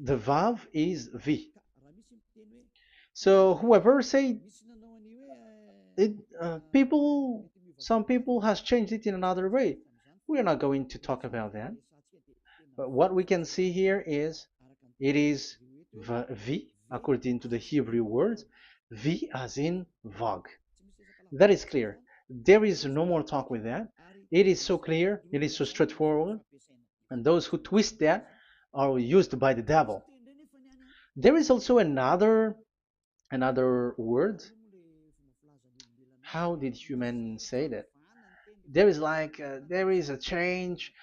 The Vav is V. So whoever say it, some people has changed it in another way. We are not going to talk about that. But what we can see here is it is V according to the Hebrew words, V as in Vag. That is clear. There is no more talk with that. It is so clear. It is so straightforward. And those who twist that are used by the devil. There is also another word. How did humans say that? There is there is a change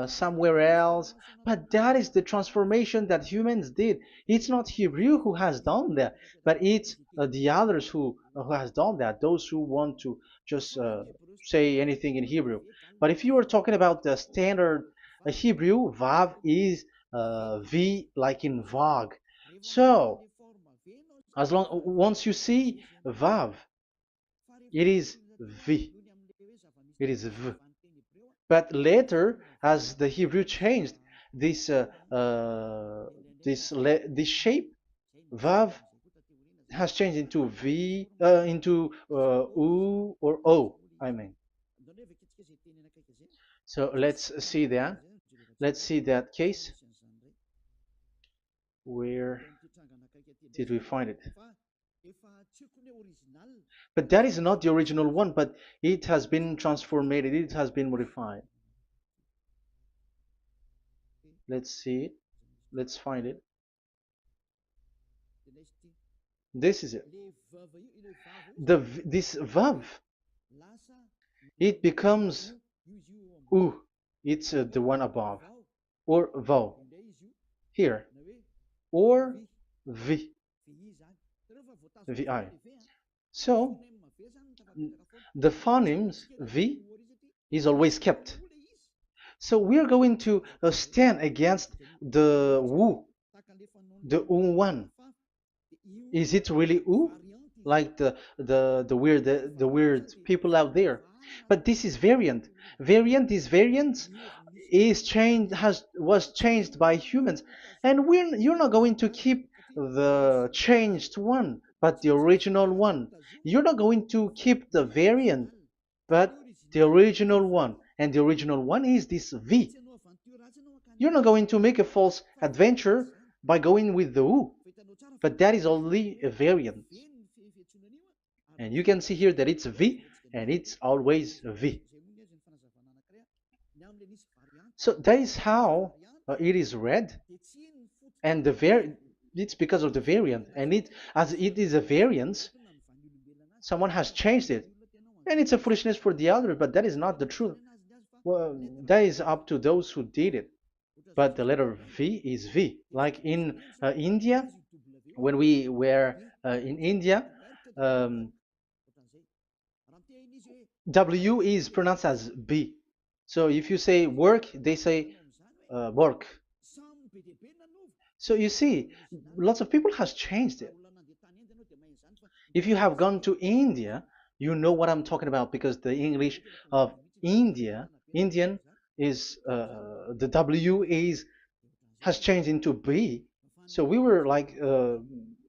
somewhere else, but that is the transformation that humans did. It's not Hebrew who has done that, but it's the others who has done that. Those who want to just say anything in Hebrew. But if you are talking about the standard Hebrew, Vav is V like in Vag. So as long once you see Vav, it is V. It is V. But later, as the Hebrew changed, this this shape Vav has changed into V, into U or O. I mean. So let's see that. Let's see that case. Where did we find it? But that is not the original one, but it has been transformed, it has been modified. Let's see it. Let's find it. This is it. This vav, it becomes u. It's the one above, or vav here, or v, vi. So the phonemes v is always kept. So we are going to stand against the wu, the one. Is it really u? Like the weird people out there. But this is variant. Variance is changed was changed by humans, and you're not going to keep the changed one, but the original one. You're not going to keep the variant, but the original one, and the original one is this V. You're not going to make a false adventure by going with the U, but that is only a variant. And you can see here that it's V and it's always V. So that is how it is read, and it's because of the variant, and as it is a variance, someone has changed it, and it's a foolishness for the other, but that is not the truth. Well, that is up to those who did it. But the letter V is V. Like in India, when we were in India, W is pronounced as B. So if you say work, they say work. So you see, lots of people has changed it. If you have gone to India, you know what I'm talking about, because the English of Indian is the W is has changed into B. So we were like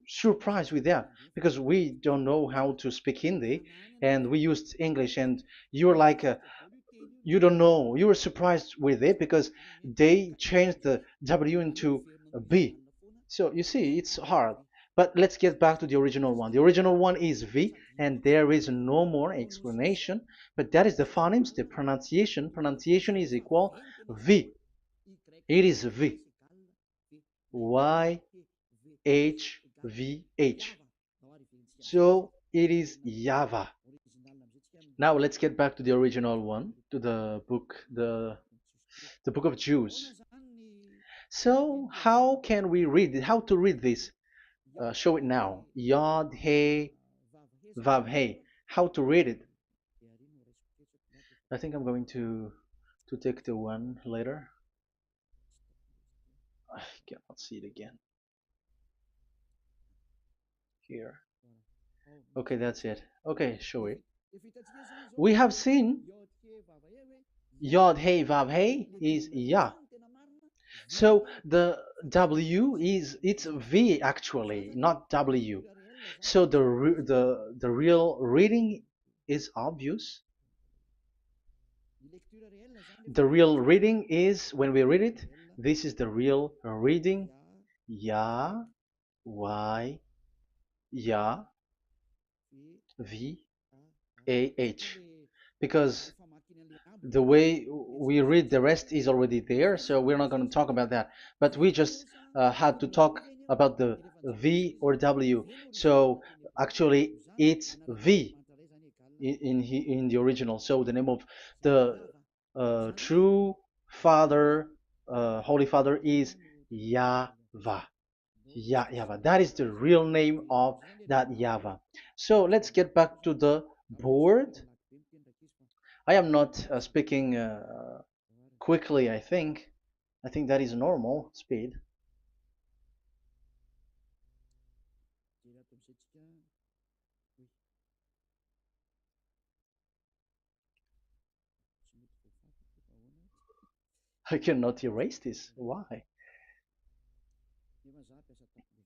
surprised with that, because we don't know how to speak Hindi and we used English, and you're like you don't know, you were surprised with it because they changed the W into a B. So you see, it's hard. But let's get back to the original one. The original one is V, and there is no more explanation. But that is the phonemes, the pronunciation. Pronunciation is equal V. It is V. Y H V H. So it is YAHVAH. Now let's get back to the original one, to the book of Jews. So how can we read it? How to read this? Show it now. Yod He Vav He. How to read it? I think I'm going to take the one later. I cannot see it again. Here. Okay, that's it. Okay, show it. We have seen Yod He Vav He is Yah. So the W is it's V actually, not W. So the real reading is obvious. The real reading is when we read it. This is the real reading. Ya, Y, Ya, V, A, H. Because the way we read the rest is already there, so we're not going to talk about that. But we just had to talk about the V or W. So actually, it's V in the original. So the name of the true Father, Holy Father, is YAHVAH. YAHVAH. That is the real name of that YAHVAH. So let's get back to the board. I am not speaking quickly, I think. I think that is normal speed. I cannot erase this. Why?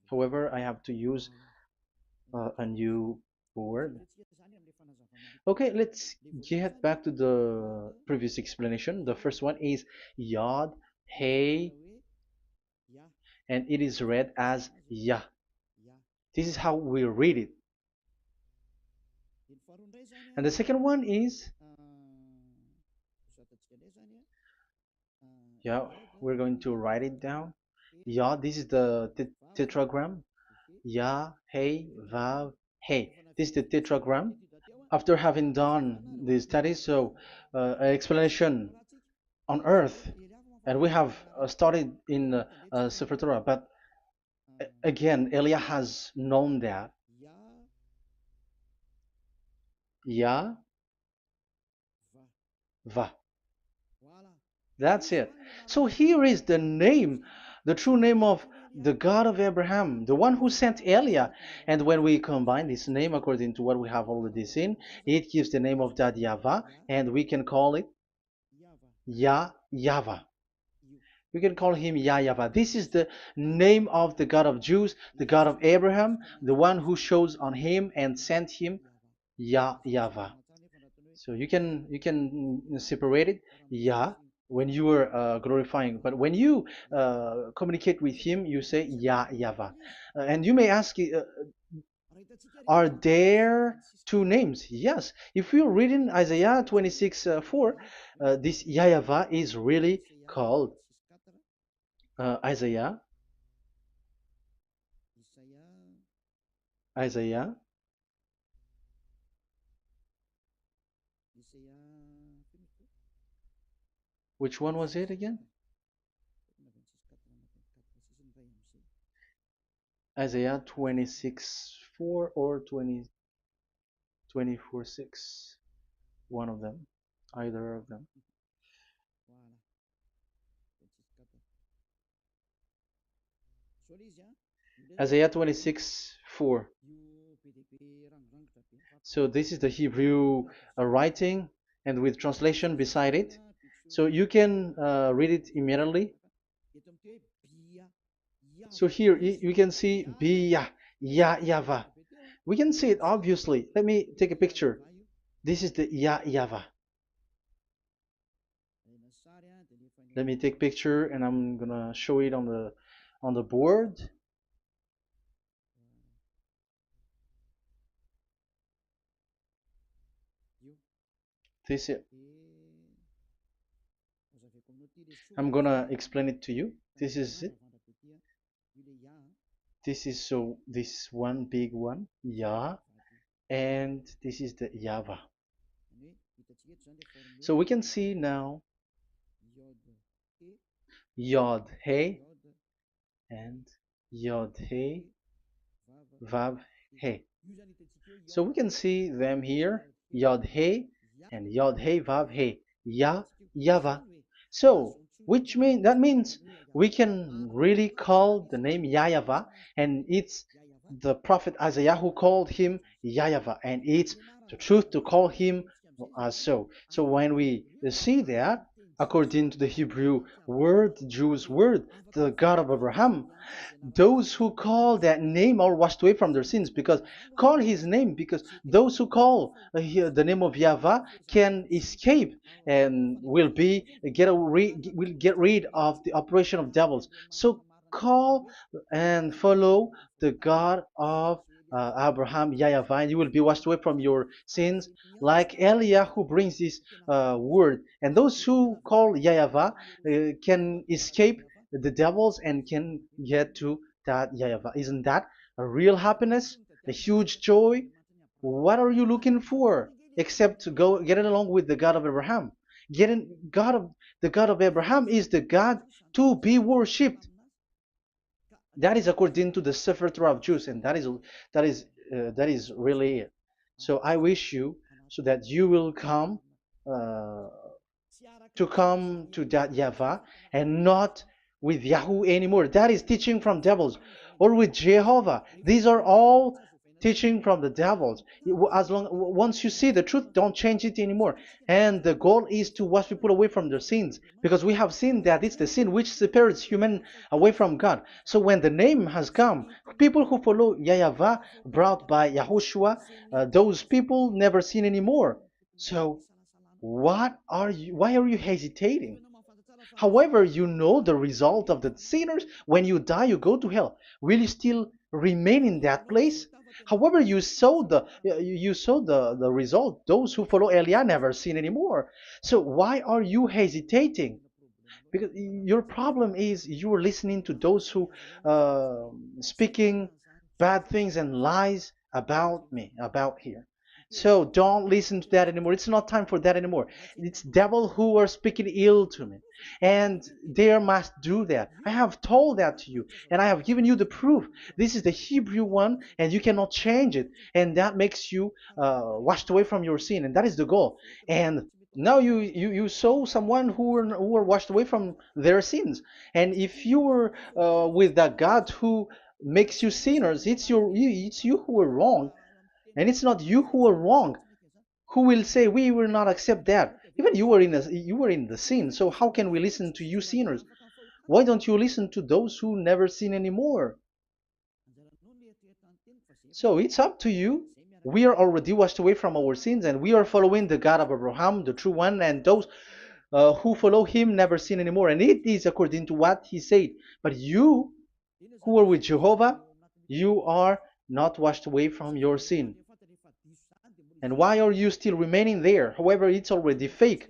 However, I have to use a new board. Okay, let's get back to the previous explanation. The first one is Yod, Hey, and it is read as Yah. This is how we read it. And the second one is, yeah, we're going to write it down. Yah, this is the tetragram. Yah, Hey, Vav, Hey. This is the tetragram. After having done the studies, so an explanation on earth, and we have started in Sefer Torah, but again, Elia has known that Yah, Va. That's it. So here is the name, the true name of the God of Abraham, the one who sent Elia. And when we combine this name according to what we have already seen, it gives the name of that Yahvah, and we can call it Yahvah. We can call him YAHVAH. This is the name of the God of Jews, the God of Abraham, the one who shows on him and sent him, YAHVAH. So you can separate it, Yah, when you are glorifying, but when you communicate with him, you say YAHVAH. And you may ask, are there two names? Yes. If you're reading Isaiah 26:4, this YAHVAH is really called Isaiah, Isaiah, which one was it again? Isaiah 26:4 or 24:6. One of them, either of them. Isaiah 26:4. So this is the Hebrew writing, and with translation beside it. So you can read it immediately. So here you can see Biyah, YAHVAH. We can see it obviously. Let me take a picture. This is the YAHVAH. Let me take picture, and I'm gonna show it on the board. This is, I'm gonna explain it to you. This is it. This is so this one big one, Yah, and this is the YAHVAH. So we can see now Yod He and Yod He Vav He. So we can see them here, Yod He and Yod He Vav He, YAHVAH. So that means we can really call the name YAHVAH, and it's the prophet Isaiah who called him YAHVAH, and it's the truth to call him as so. So when we see that, according to the Hebrew word, the Jews' word, the God of Abraham. Those who call that name are washed away from their sins, because call his name, because those who call the name of Yahweh can escape and will get rid of the operation of devils. So call and follow the God of Abraham, Yahweh, and you will be washed away from your sins, like Eliah who brings this word. And those who call Yahweh can escape the devils and can get to that Yahweh. Isn't that a real happiness, a huge joy? What are you looking for except to go getting along with the God of Abraham? Getting God of the God of Abraham is the God to be worshipped. That is according to the Sefer Torah of Jews, and that is really it. So I wish you so that you will uh, come to that Yahweh and not with Yahoo anymore. That is teaching from devils, or with Jehovah. These are all teaching from the devils. As long once you see the truth, don't change it anymore. And the goal is to wash people away from their sins, because we have seen that it's the sin which separates human away from God. So when the name has come, people who follow Yahweh brought by Yahushua, those people never sin anymore. So why are you hesitating? However, you know the result of the sinners. When you die, you go to hell. Will you still remain in that place? However, you saw the result. Those who follow Eliah never sin anymore. So why are you hesitating? Because your problem is you are listening to those who speaking bad things and lies about me, about here. So don't listen to that anymore. It's not time for that anymore. It's devil who are speaking ill to me, and they must do that. I have told that to you, and I have given you the proof. This is the Hebrew one, and you cannot change it, and that makes you washed away from your sin, and that is the goal. And now you saw someone who were washed away from their sins, and if you were with that God who makes you sinners, it's you who are wrong, and it's not you who are wrong. Who will say we will not accept that? Even you were in the sin, so how can we listen to you sinners? Why don't you listen to those who never sin anymore? So it's up to you. We are already washed away from our sins, and we are following the God of Abraham, the true one, and those who follow him never sin anymore. And it is according to what he said. But you who are with Jehovah, you are not washed away from your sin. And why are you still remaining there? However, it's already fake.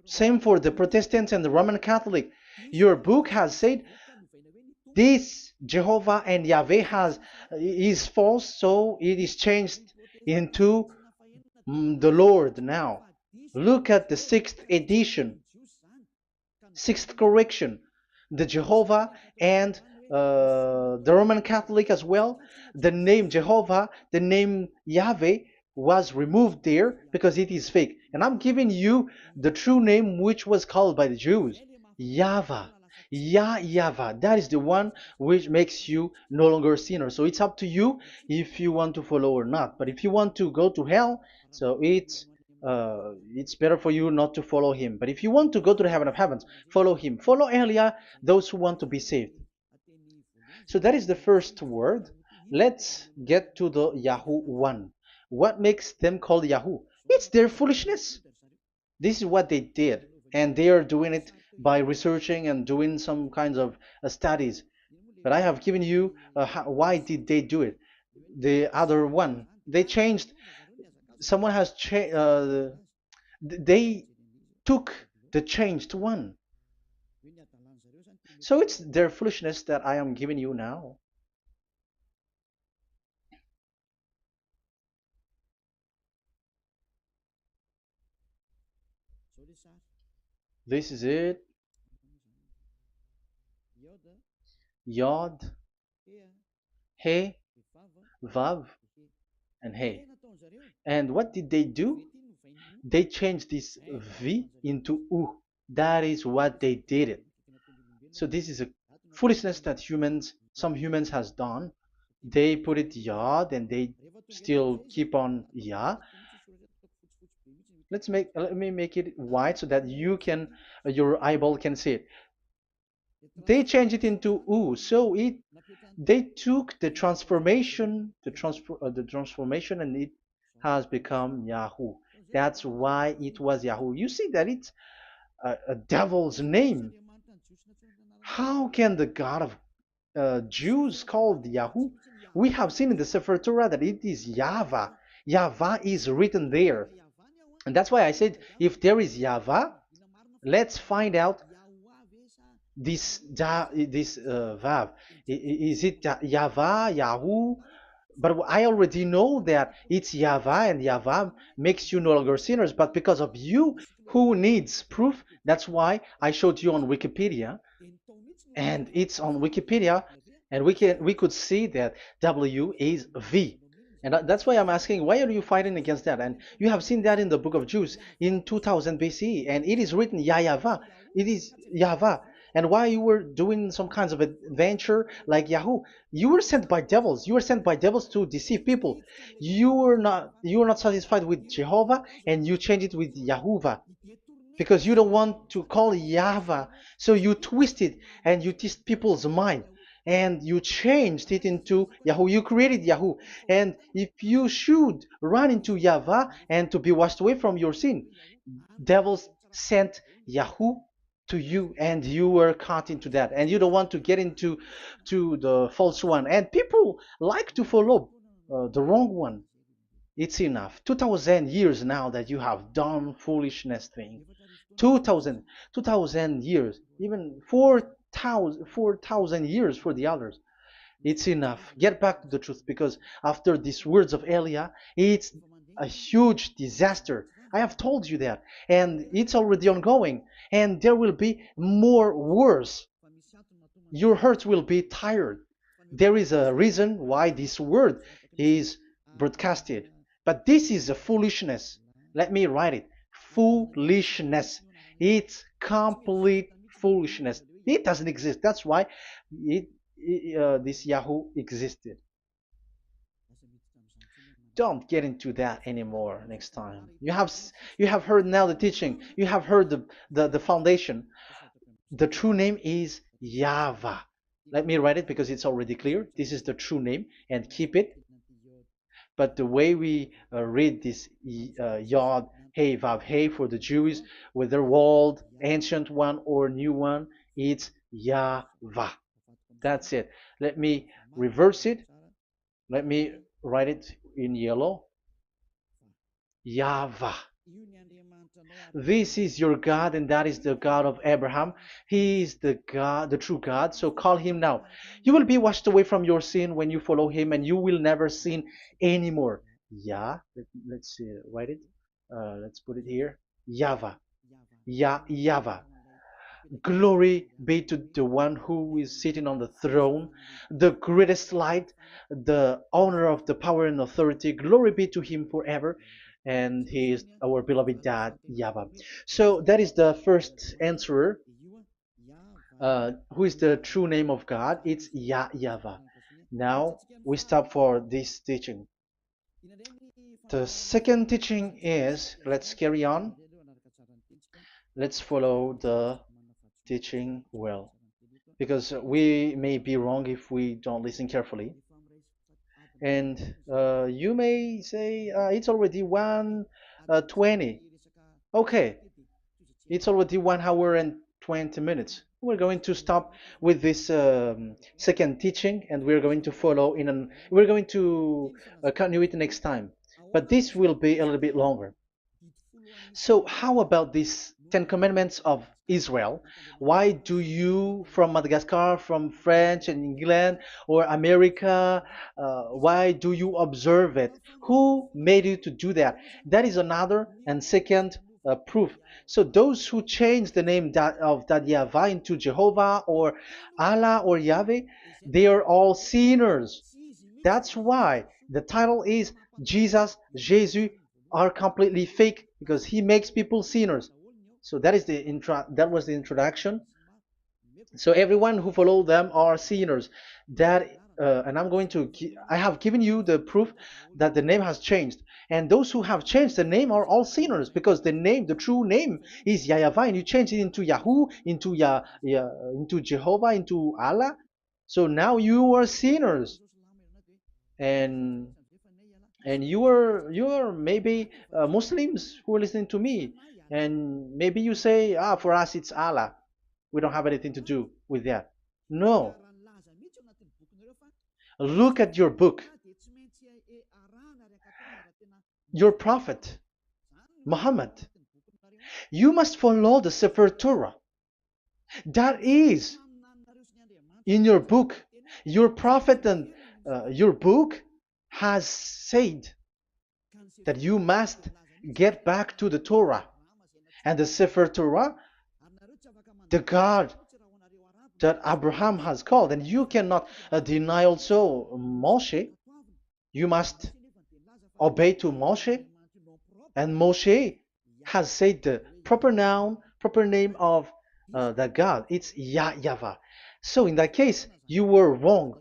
Same for the Protestants and the Roman Catholic. Your book has said this Jehovah and Yahweh is false, so it is changed into the Lord now. Look at the sixth edition, sixth correction. The Jehovah and the Roman Catholic as well. The name Jehovah, the name Yahweh was removed there because it is fake. And I'm giving you the true name which was called by the Jews, YAHVAH. Yahvah. That is the one which makes you no longer a sinner. So it's up to you if you want to follow or not. But if you want to go to hell, so it's better for you not to follow him. But if you want to go to the heaven of heavens, follow him. Follow Elia, those who want to be saved. So that is the first word. Let's get to the Yahoo one. What makes them called Yahoo? It's their foolishness. This is what they did, and they are doing it by researching and doing some kinds of studies. But I have given you why did they do it. The other one, they changed. Someone has changed. They took the changed one. So it's their foolishness that I am giving you now. This is it. Yod, He, Vav, and He. And what did they do? They changed this V into U. That is what they did it. So this is a foolishness that some humans has done. They put it Yod and they still keep on Ya. Let me make it white so that you can your eyeball can see it. They changed it into U, so it they took the transformation, and it has become Yahoo. That's why it was Yahoo. You see that it's a devil's name. How can the God of Jews called Yahoo? We have seen in the Sefer Torah that it is YAHVAH. YAHVAH is written there. And that's why I said, if there is YAHVAH, let's find out this Vav. Is it YAHVAH, Yahoo? But I already know that it's YAHVAH, and YAHVAH makes you no longer sinners. But because of you, who needs proof? That's why I showed you on Wikipedia, and it's on Wikipedia, and we could see that W is V. And that's why I'm asking, why are you fighting against that? And you have seen that in the book of Jude in 2000 BCE, and it is written YAHVAH. It is YAHVAH. And why you were doing some kinds of adventure like Yahoo? You were sent by devils. You were sent by devils to deceive people. You were not satisfied with Jehovah, and you changed it with Yahuwah because you don't want to call Yahvah. So you twist it and you twist people's mind, and you changed it into Yahoo. You created Yahoo. And if you should run into Yahvah and to be washed away from your sin, devils sent Yahoo to you, and you were caught into that, and you don't want to get into the false one, and people like to follow the wrong one. It's enough. 2000 years now that you have done foolishness thing. 2000 years, even 4,000 years for the others. It's enough. Get back to the truth, because after these words of Elia, it's a huge disaster. I have told you that, and it's already ongoing, and there will be more wars. Your heart will be tired. There is a reason why this word is broadcasted, but this is a foolishness. Let me write it. Foolishness. It's complete foolishness. It doesn't exist. That's why this Yahoo existed. Don't get into that anymore next time. You have heard now the teaching. You have heard the foundation. The true name is YAHVAH. Let me write it because it's already clear. This is the true name, and keep it. But the way we read this Yod, Hey, Vav, Hey for the Jews, whether old, ancient one or new one, it's YAHVAH. That's it. Let me reverse it. Let me write it in yellow. YAHVAH. This is your God, and that is the God of Abraham. He is the God, the true God. So call him now. You will be washed away from your sin when you follow him, and you will never sin anymore. Yeah, let's write it. Let's put it here. YAHVAH. YAHVAH. Glory be to the one who is sitting on the throne, the greatest light, the owner of the power and authority. Glory be to him forever. And he is our beloved dad, YAHVAH. So that is the first answer. Who is the true name of God? It's YAHVAH. Now we stop for this teaching. The second teaching is, let's carry on. Let's follow the teaching well, because we may be wrong if we don't listen carefully. And you may say it's already 1:20. Okay, it's already 1 hour and 20 minutes. We're going to stop with this second teaching, and we're going to follow we're going to continue it next time, but this will be a little bit longer. So how about these 10 commandments of Israel? Why do you from Madagascar, from France and England or America, why do you observe it? Who made you to do that? That is another and second proof. So those who change the name of that Yahvah into Jehovah or Allah or Yahweh, they are all sinners. That's why the title is Jesus are completely fake, because he makes people sinners. So that was the introduction. So everyone who follow them are sinners. That and I have given you the proof that the name has changed. And those who have changed the name are all sinners, because the true name is YAHVAH, and you change it into Yahoo, into Jehovah, into Allah. So now you are sinners, and you are maybe Muslims who are listening to me, and maybe you say, for us it's Allah. We don't have anything to do with that. No, look at your book. Your prophet, Muhammad. You must follow the Sefer Torah. That is in your book. Your prophet and your book has said that you must get back to the Torah. And the Sefer Torah, the God that Abraham has called. And you cannot deny also Moshe. You must obey to Moshe. And Moshe has said the proper name of the God. It's YAHVAH. So in that case, you were wrong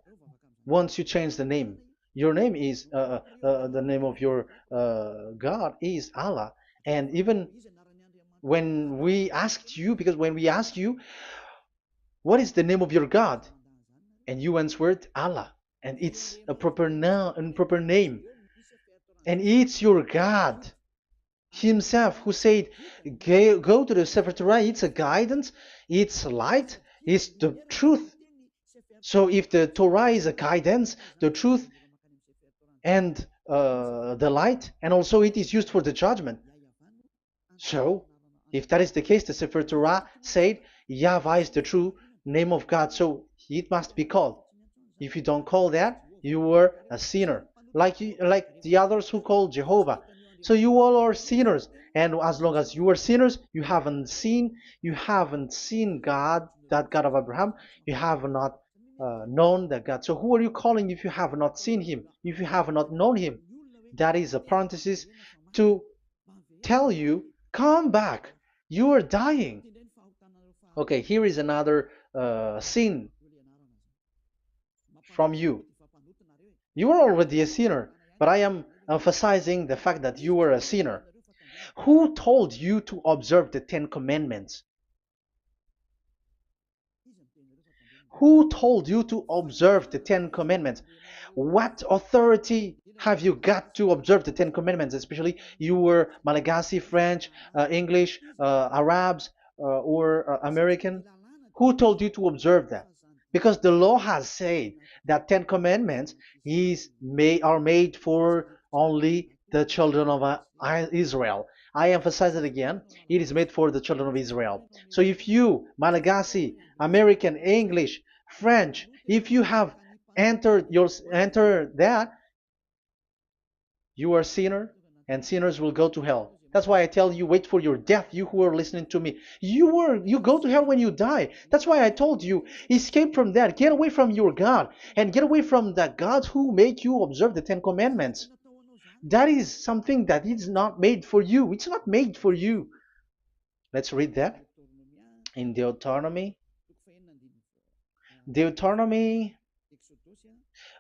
once you change the name. Your name is, the name of your God is Allah. And even when we asked you, because when we asked you, what is the name of your God? And you answered Allah. And it's a proper name. And it's your God Himself who said, go to the Sefer Torah. It's a guidance, it's light, it's the truth. So if the Torah is a guidance, the truth, and the light, and also it is used for the judgment. So if that is the case, the Sefer Torah said YAHVAH is the true name of God, so it must be called. If you don't call that, you were a sinner, like the others who call Jehovah. So you all are sinners, and as long as you are sinners, you haven't seen God, that God of Abraham. You have not known that God. So who are you calling if you have not seen Him? If you have not known Him? That is a parenthesis to tell you, come back. You are dying. Okay, here is another sin from you. You are already a sinner, but I am emphasizing the fact that you were a sinner. Who told you to observe the 10 Commandments? Who told you to observe the 10 Commandments? What authority have you got to observe the 10 Commandments? Especially you were Malagasy, French, English, Arabs, or American. Who told you to observe that? Because the law has said that 10 Commandments are made for only the children of Israel. I emphasize it again. It is made for the children of Israel. So if you, Malagasy, American, English, French, if you have entered that, you are a sinner, and sinners will go to hell. That's why I tell you, wait for your death, you who are listening to me. You go to hell when you die. That's why I told you, escape from that. Get away from your God, and get away from the gods who make you observe the 10 Commandments. That is something that is not made for you. It's not made for you. Let's read that in Deuteronomy.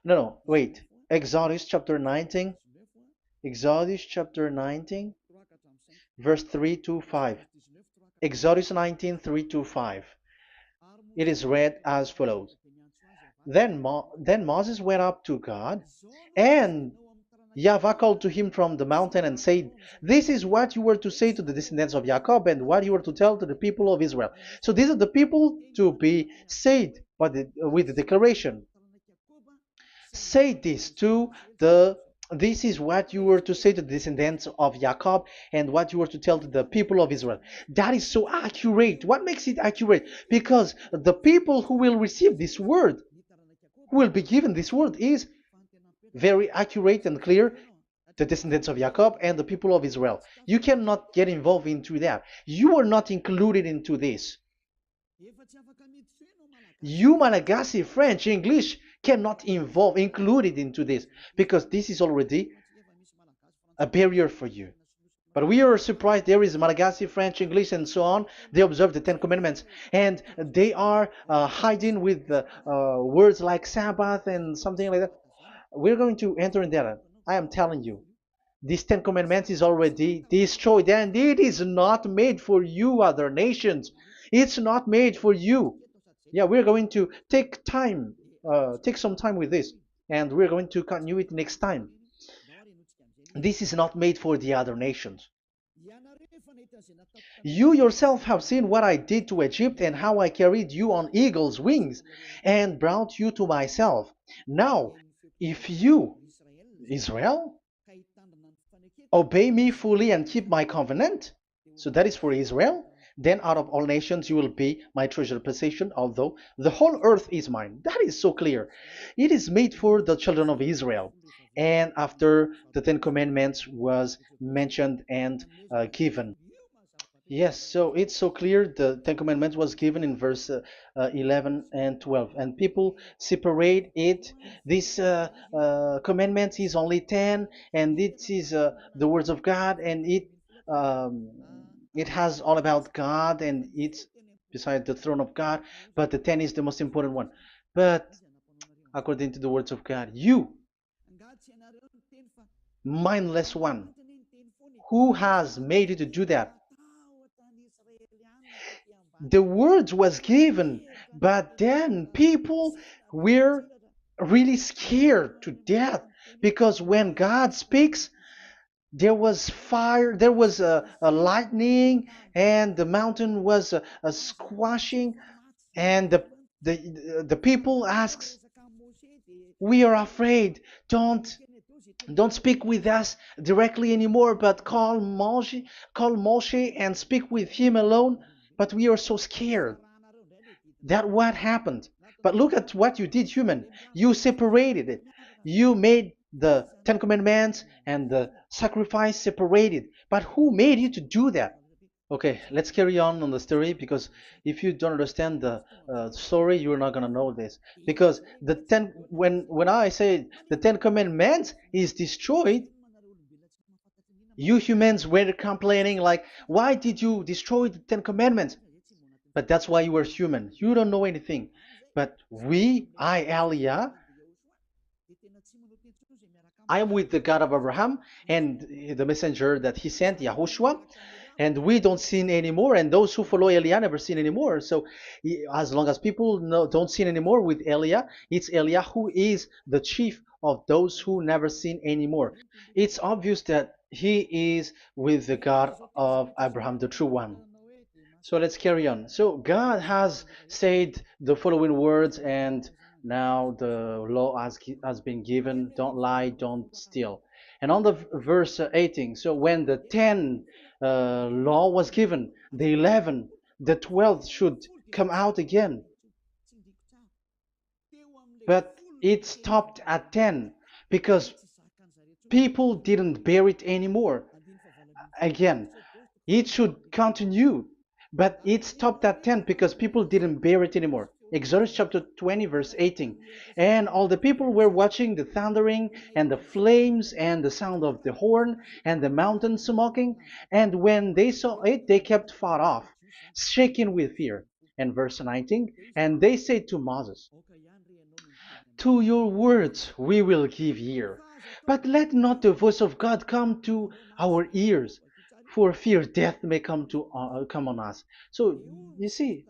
No, wait. Exodus chapter 19. Exodus chapter 19, verse 3 to 5. Exodus 19, 3 to 5. It is read as follows. Then Moses went up to God, and YAHVAH called to him from the mountain and said, this is what you were to say to the descendants of Jacob, and what you were to tell to the people of Israel. So these are the people to be saved with the declaration. Say this this is what you were to say to the descendants of Jacob, and what you were to tell to the people of Israel. That is so accurate. What makes it accurate? Because the people who will receive this word, who will be given this word, is very accurate and clear. The descendants of Jacob and the people of Israel. You cannot get involved into that. You are not included into this. You, Malagasy, French, English, cannot included into this, because this is already a barrier for you. But we are surprised there is Malagasy, French, English, and so on. They observe the Ten Commandments, and they are hiding with words like Sabbath and something like that. We're going to enter in that. I am telling you, this Ten Commandments is already destroyed, and it is not made for you, other nations. It's not made for you. Yeah, we're going to take some time with this, and we're going to continue it next time. This is not made for the other nations. You yourself have seen what I did to Egypt and how I carried you on eagle's wings and brought you to myself. Now, if you, Israel, obey me fully and keep my covenant, so that is for Israel, then out of all nations you will be my treasured possession, although the whole earth is mine. That is so clear. It is made for the children of Israel. And after the Ten Commandments was mentioned and given. Yes, so it's so clear. The Ten Commandments was given in verse 11 and 12, and people separate it. This commandment is only 10, and it is the words of God, and um, it has all about God, and it's beside the throne of God. But the 10 is the most important one. But according to the words of God, you, mindless one, who has made you to do that? The words was given, but then people were really scared to death because when God speaks, there was fire, there was a lightning, and the mountain was a squashing, and the people asks, "We are afraid. Don't speak with us directly anymore, but call Moshe and speak with him alone." But we are so scared. That what happened. But look at what you did, human. You separated it. You made the Ten Commandments and the sacrifice separated. But who made you to do that? Okay, let's carry on the story because if you don't understand the story, you're not gonna know this. Because when I say the Ten Commandments is destroyed, you humans were complaining like, why did you destroy the Ten Commandments? But that's why you are human. You don't know anything. But Elia, I am with the God of Abraham and the messenger that he sent, YAHOSHUAH, and we don't sin anymore. And those who follow Elia never sin anymore. So as long as people don't sin anymore with Elia, it's Elia who is the chief of those who never sin anymore. It's obvious that he is with the God of Abraham, the true one. So let's carry on. So God has said the following words, and now the law has been given: don't lie, don't steal. And on the verse 18, so when the 10 law was given, the 11, the 12th should come out again. But it stopped at 10 because people didn't bear it anymore. Again, it should continue, but it stopped at 10 because people didn't bear it anymore. Exodus chapter 20, verse 18. And all the people were watching the thundering and the flames and the sound of the horn and the mountain smoking. And when they saw it, they kept far off, shaking with fear. And verse 19, and they said to Moses, to your words we will give ear, but let not the voice of God come to our ears, for fear death may come on us. So you see,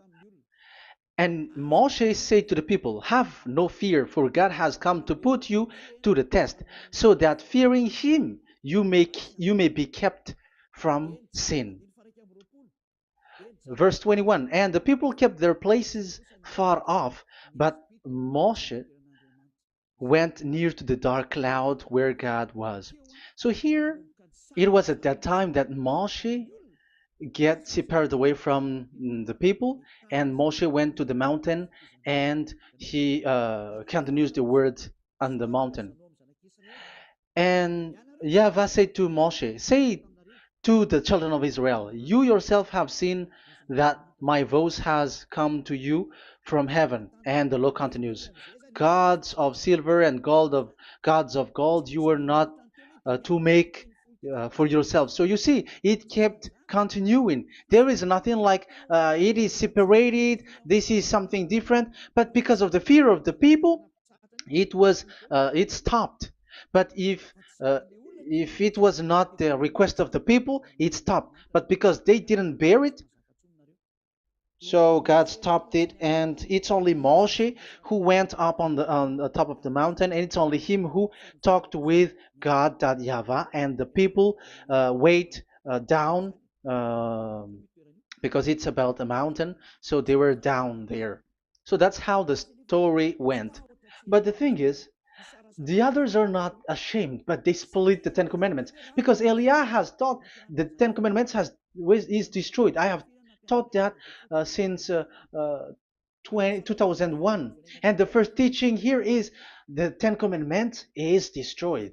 and Moshe said to the people, have no fear, for God has come to put you to the test, so that fearing him you may be kept from sin. Verse 21, and the people kept their places far off, but Moshe went near to the dark cloud where God was. So here, it was at that time that Moshe get separated away from the people, and Moshe went to the mountain, and he continues the word on the mountain. And YAHVAH said to Moshe, say to the children of Israel, you yourself have seen that my voice has come to you from heaven. And the law continues, gods of silver and gods of gold you are not to make for yourself. So you see, it kept continuing. There is nothing like it is separated. This is something different. But because of the fear of the people, it stopped. But uh, if it was not the request of the people, it stopped. But because they didn't bear it, so God stopped it, and it's only Moshe who went up on the top of the mountain, and it's only him who talked with God, that Yahweh, and the people wait down, because it's about a mountain, so they were down there. So that's how the story went. But the thing is, the others are not ashamed, but they split the Ten Commandments, because Eliah has taught the Ten Commandments is destroyed. I have taught that since uh, 2001, and the first teaching here is the Ten Commandments is destroyed.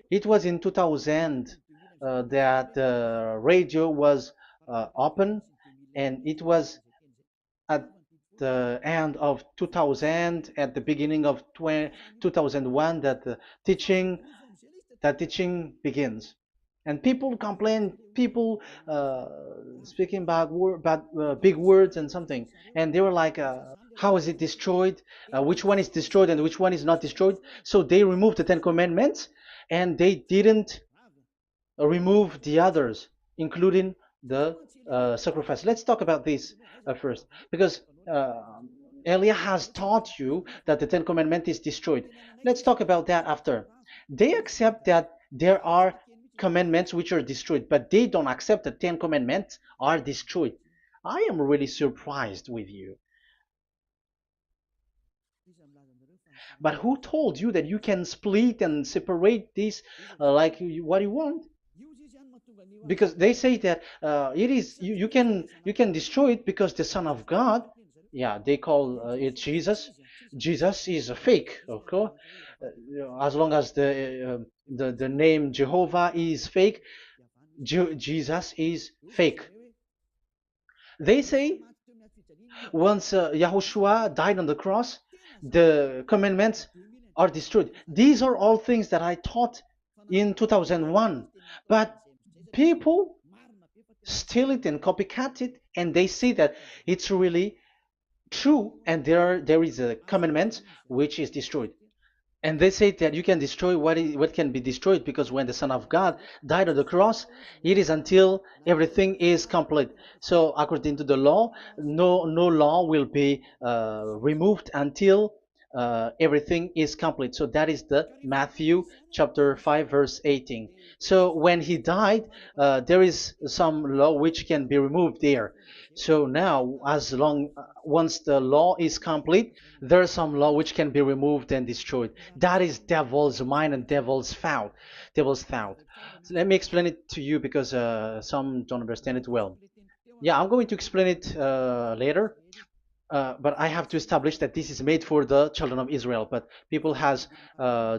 It was in 2000 that the radio was open, and it was at the end of 2000, at the beginning of 2001, that the teaching begins. And people complain, people speaking big words and something, and they were like, how is it destroyed, which one is destroyed and which one is not destroyed. So they removed the Ten Commandments, and they didn't remove the others, including the sacrifice. Let's talk about this first, because Elia has taught you that the Ten Commandment is destroyed. Let's talk about that after. They accept that there are commandments which are destroyed, but they don't accept that 10 commandments are destroyed. I am really surprised with you. But who told you that you can split and separate this what you want? Because they say that you can destroy it because the Son of God, yeah, they call it Jesus. Jesus is a fake, okay? As long as the name Jehovah is fake, Jesus is fake. They say once Yahushua died on the cross, the commandments are destroyed. These are all things that I taught in 2001, but people steal it and copycat it, and they see that it's really true, and there is a commandment which is destroyed. And they say that you can destroy what can be destroyed, because when the Son of God died on the cross, it is until everything is complete. So according to the law, no law will be removed until everything is complete. So that is the Matthew chapter 5 verse 18. So when he died, there is some law which can be removed there. So now, once the law is complete, there is some law which can be removed and destroyed. That is devil's mind and devil's thought. Devil's thought. So let me explain it to you, because some don't understand it well. Yeah, I'm going to explain it later. But I have to establish that this is made for the children of Israel. But people has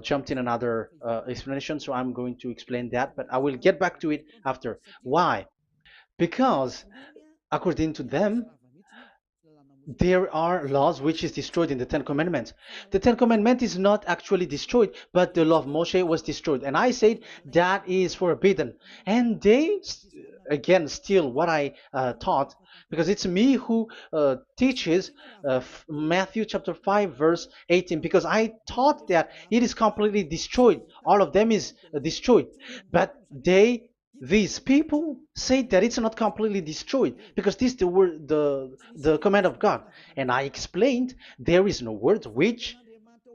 jumped in another explanation, so I'm going to explain that. But I will get back to it after. Why? Because according to them, there are laws which is destroyed in the Ten Commandments. The Ten Commandment is not actually destroyed, but the law of Moshe was destroyed. And I said that is forbidden. And they, again, steal what I taught, because it's me who teaches Matthew chapter 5 verse 18, because I taught that it is completely destroyed. All of them is destroyed. But these people say that it's not completely destroyed, because this is the word, the command of God. And I explained there is no word which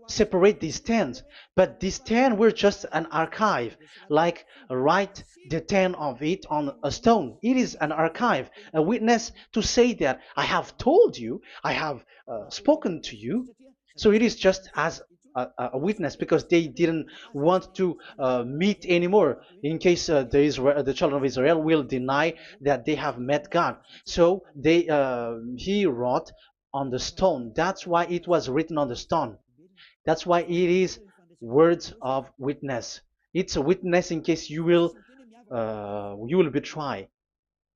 separate these 10, but these 10 were just an archive, like write the 10 of it on a stone. It is an archive, a witness to say that I have told you, I have spoken to you. So it is just as a witness, because they didn't want to meet anymore, in case the children of Israel will deny that they have met God. So he wrote on the stone. That's why it was written on the stone. That's why it is words of witness. It's a witness in case you will betray.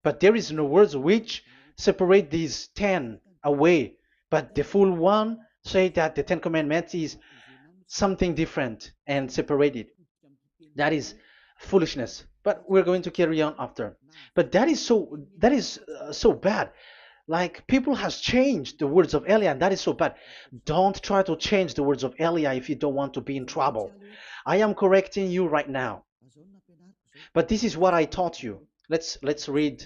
But there is no words which separate these 10 away. But the full one say that the 10 commandments is something different and separated. That is foolishness. But we're going to carry on after. But that is so bad. Like people has changed the words of Elia, and that is so bad. Don't try to change the words of Elia if you don't want to be in trouble. I am correcting you right now. But this is what I taught you. Let's read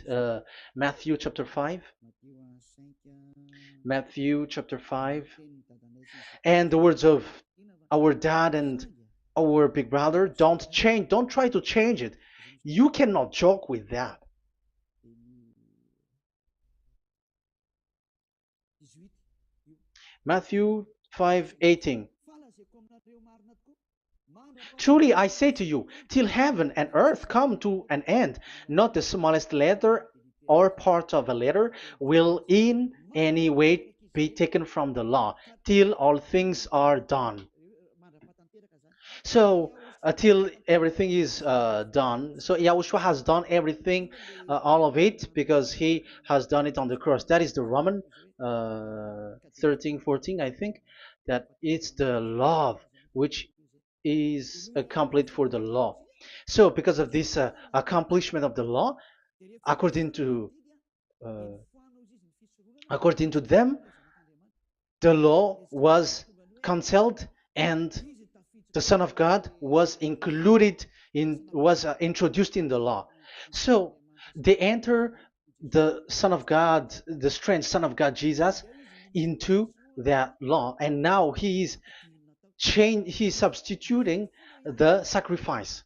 Matthew chapter 5. Matthew chapter 5. And the words of our dad and our big brother, don't try to change it. You cannot joke with that. Matthew 5:18. Truly I say to you, till heaven and earth come to an end, not the smallest letter or part of a letter will in any way be taken from the law, till all things are done. So until everything is done, so Yahushua has done everything, all of it, because he has done it on the cross. That is the Roman 13, 14, I think, that it's the love which is complete for the law. So because of this accomplishment of the law, according to uh, according to them, the law was cancelled and the Son of God was included in was introduced in the law. So they enter the Son of God, the strange Son of God Jesus, into that law, and now he's substituting the sacrifice.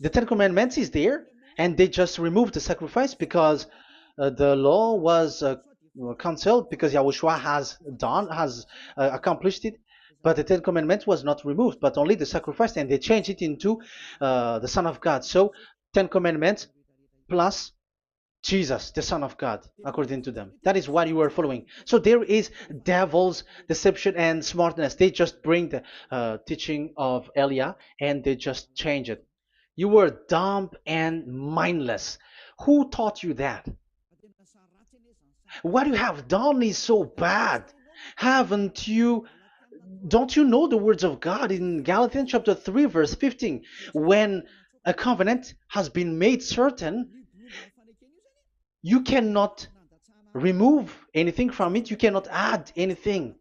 The Ten Commandments is there, and they just removed the sacrifice because the law was cancelled because Yahushua has accomplished it. But the Ten Commandments was not removed, but only the sacrifice, and they changed it into the Son of God. So Ten Commandments plus Jesus, the Son of God, according to them. That is what you are following. So there is devil's deception and smartness. They just bring the teaching of Elia and they just change it. You were dumb and mindless. Who taught you that? What you have done is so bad. Haven't you? Don't you know the words of God in Galatians chapter 3, verse 15? When a covenant has been made certain, you cannot remove anything from it, you cannot add anything.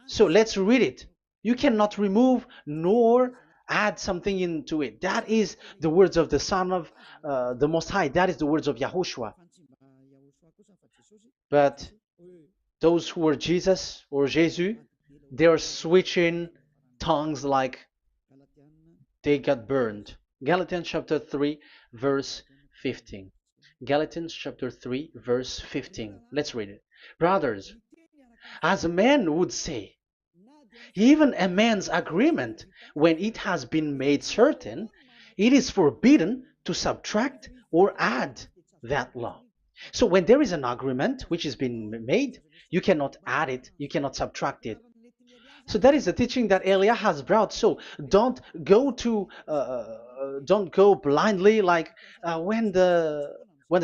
So let's read it. You cannot remove nor add something into it. That is the words of the Son of the Most High. That is the words of Yahushua. But those who were Jesus or Jesus, they're switching tongues like they got burned. Galatians chapter 3, verse 15. Galatians chapter 3, verse 15. Let's read it. Brothers, as a man would say, even a man's agreement, when it has been made certain, it is forbidden to subtract or add that law. So when there is an agreement which has been made, you cannot add it, you cannot subtract it. So that is the teaching that Elia has brought. So don't go blindly like when the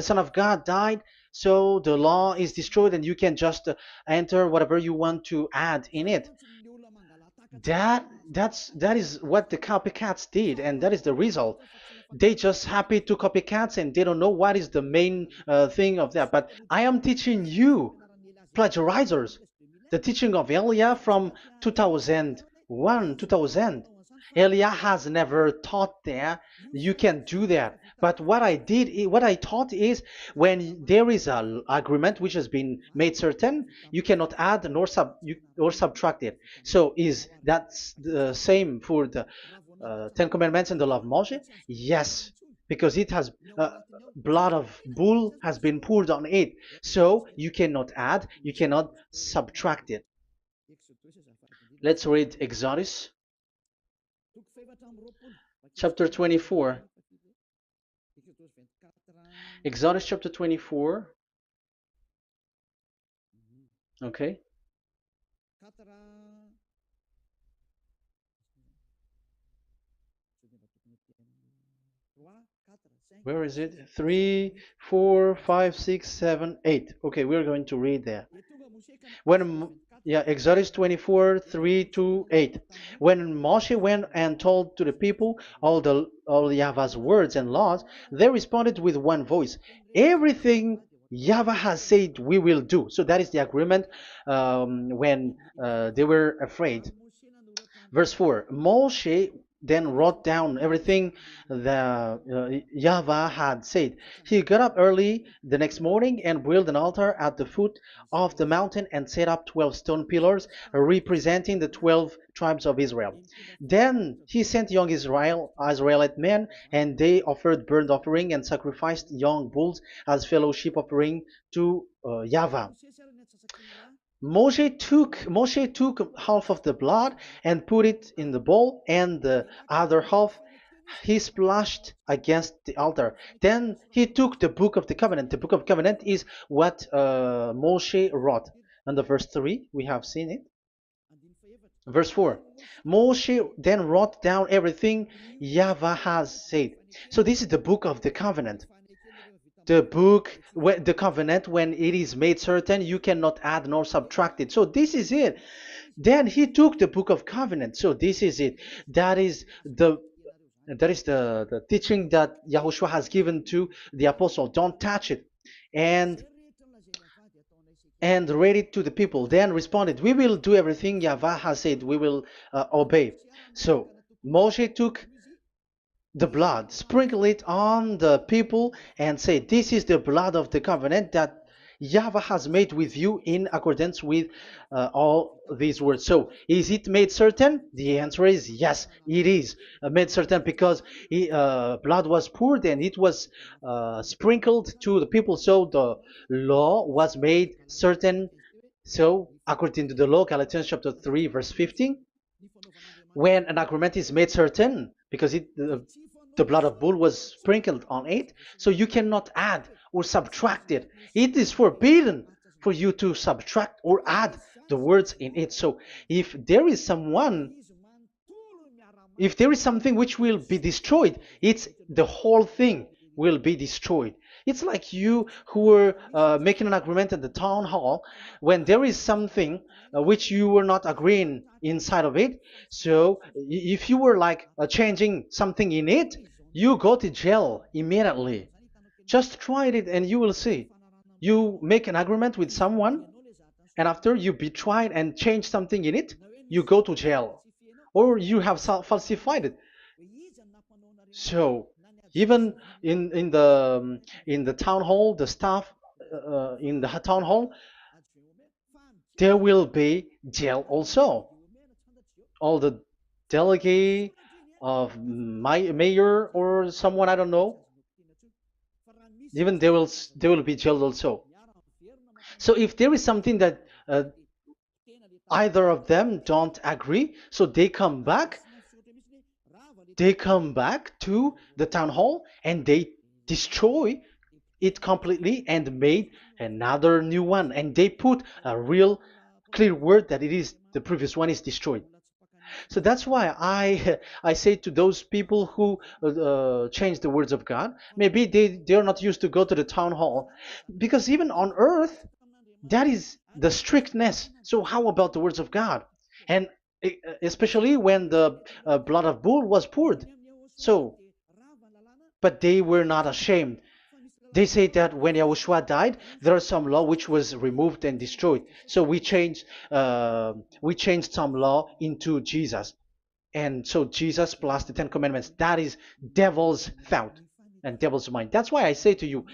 Son of God died. So the law is destroyed, and you can just enter whatever you want to add in it. That is what the copycats did, and that is the result. They just happy to copycats, and they don't know what is the main thing of that. But I am teaching you plagiarizers the teaching of Elia from 2001, 2000. Elia has never taught that you can do that. But what I taught is when there is an agreement which has been made certain, you cannot add or subtract it. So is that the same for the Ten Commandments and the law of Moshe? Yes, because it has blood of bull has been poured on it. So you cannot add, you cannot subtract it. Let's read Exodus chapter 24. Exodus chapter 24. Okay. Where is it? 3, 4, 5, 6, 7, 8. Okay, we're going to read there. When yeah, Exodus 24, 3 to 8. When Moshe went and told to the people all Yahweh's words and laws, they responded with one voice. Everything Yahweh has said we will do. So that is the agreement when they were afraid. Verse 4, Moshe then wrote down everything the Yahweh had said. He got up early the next morning and built an altar at the foot of the mountain and set up 12 stone pillars representing the 12 tribes of Israel. Then he sent young Israelite men, and they offered burnt offering and sacrificed young bulls as fellowship offering to Yahweh. Moshe took half of the blood and put it in the bowl, and the other half he splashed against the altar. Then he took the book of the covenant. The book of covenant is what Moshe wrote. And the verse 3, we have seen it. Verse 4, Moshe then wrote down everything Yahweh has said. So this is the book of the covenant. The covenant, when it is made certain, you cannot add nor subtract it. So this is it. Then he took the book of covenant. So this is it. That is the teaching that Yahushua has given to the apostle. Don't touch it. And read it to the people. Then responded, we will do everything Yahweh has said. We will obey. So Moshe took the blood, sprinkle it on the people, and say, this is the blood of the covenant that Yahweh has made with you in accordance with all these words. So, is it made certain? The answer is yes, it is made certain, because blood was poured and it was sprinkled to the people. So the law was made certain. So, according to the law, Galatians chapter 3, verse 15, when an agreement is made certain, because the blood of bull was sprinkled on it, so you cannot add or subtract it. It is forbidden for you to subtract or add the words in it. So if there is something which will be destroyed, it's the whole thing will be destroyed. It's like you who were making an agreement at the town hall, when there is something which you were not agreeing inside of it. So if you were like changing something in it, you go to jail immediately. Just try it and you will see. You make an agreement with someone, and after you betray it and change something in it, you go to jail, or you have falsified it. So even in the town hall, the staff in the town hall, there will be jail also. All the delegate of my mayor or someone, I don't know, even they will be jailed also. So if there is something that either of them don't agree, so they come back to the town hall and they destroy it completely and made another new one, and they put a real clear word that it is the previous one is destroyed. So that's why I say to those people who change the words of God, maybe they're not used to go to the town hall, because even on earth that is the strictness. So how about the words of God? And especially when the blood of bull was poured. So, but they were not ashamed. They say that when Yahushua died, there are some law which was removed and destroyed. So we changed some law into Jesus, and so Jesus plus the Ten Commandments. That is devil's thought and devil's mind. That's why I say to you,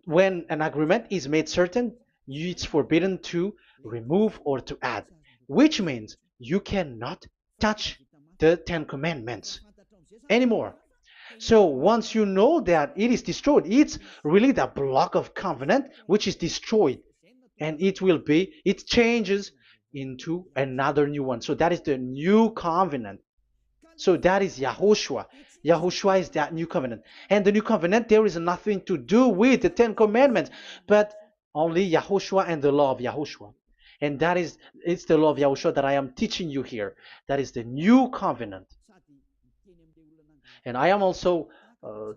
when an agreement is made certain, it's forbidden to remove or to add, which means you cannot touch the Ten Commandments anymore. So once you know that it is destroyed, it's really the block of covenant which is destroyed, and it changes into another new one. So that is the new covenant. So that is Yahushua. Yahushua is that new covenant. And the new covenant, there is nothing to do with the Ten Commandments, but only Yahushua and the law of Yahushua. And it's the law of Yahushua that I am teaching you here. That is the new covenant. And I am also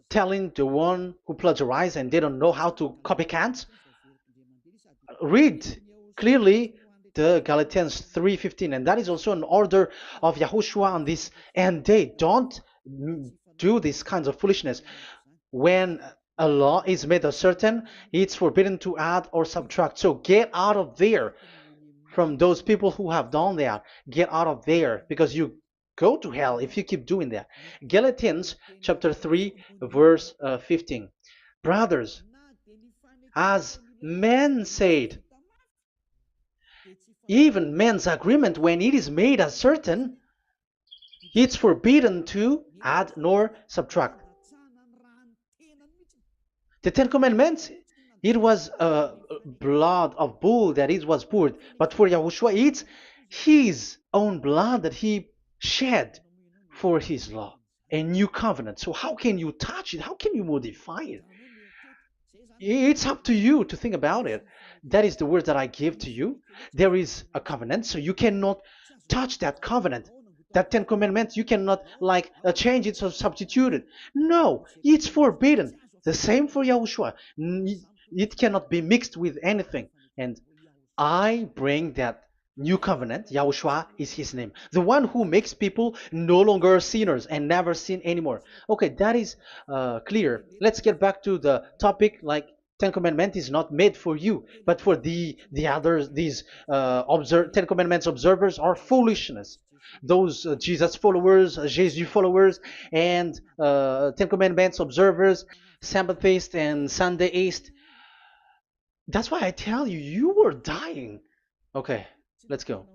telling the one who plagiarized and they don't know how to copycat. Read clearly the Galatians 3:15, and that is also an order of Yahushua on this end day. Don't do these kinds of foolishness. When a law is made certain, it's forbidden to add or subtract. So get out of there from those people who have done that. Get out of there, because you go to hell if you keep doing that. Galatians chapter 3 verse 15. Brothers, as men said, even men's agreement, when it is made as certain, it's forbidden to add nor subtract. The Ten Commandments, it was blood of bull that it was poured, but for Yahushua, it's his own blood that he shed for his law, a new covenant. So how can you touch it? How can you modify it? It's up to you to think about it. That is the word that I give to you. There is a covenant, so you cannot touch that covenant. That Ten Commandments, you cannot change it or substitute it. No, it's forbidden. The same for Yahushua. It cannot be mixed with anything. And I bring that new covenant. Yahushua is his name. The one who makes people no longer sinners and never sin anymore. Okay, that is clear. Let's get back to the topic. Ten Commandments is not made for you, but for the others. These Ten Commandments observers are foolishness. Those Jesus followers, Jesus followers, and Ten Commandments observers, Sabbathists and Sundayist. That's why I tell you, you were dying. Okay, let's go.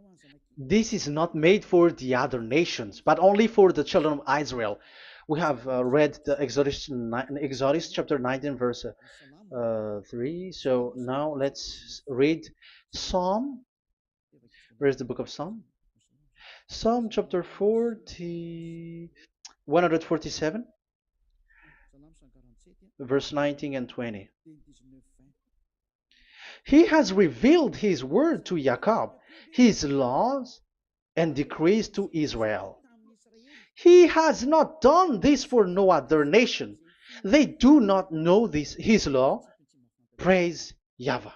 This is not made for the other nations, but only for the children of Israel. We have read the Exodus chapter 19, verse 3. So now let's read Psalm. Where's the book of Psalm? Psalm chapter 147, verse 19 and 20. He has revealed his word to Jacob, his laws and decrees to Israel. He has not done this for no other nation. They do not know this, his law. Praise YAHVAH.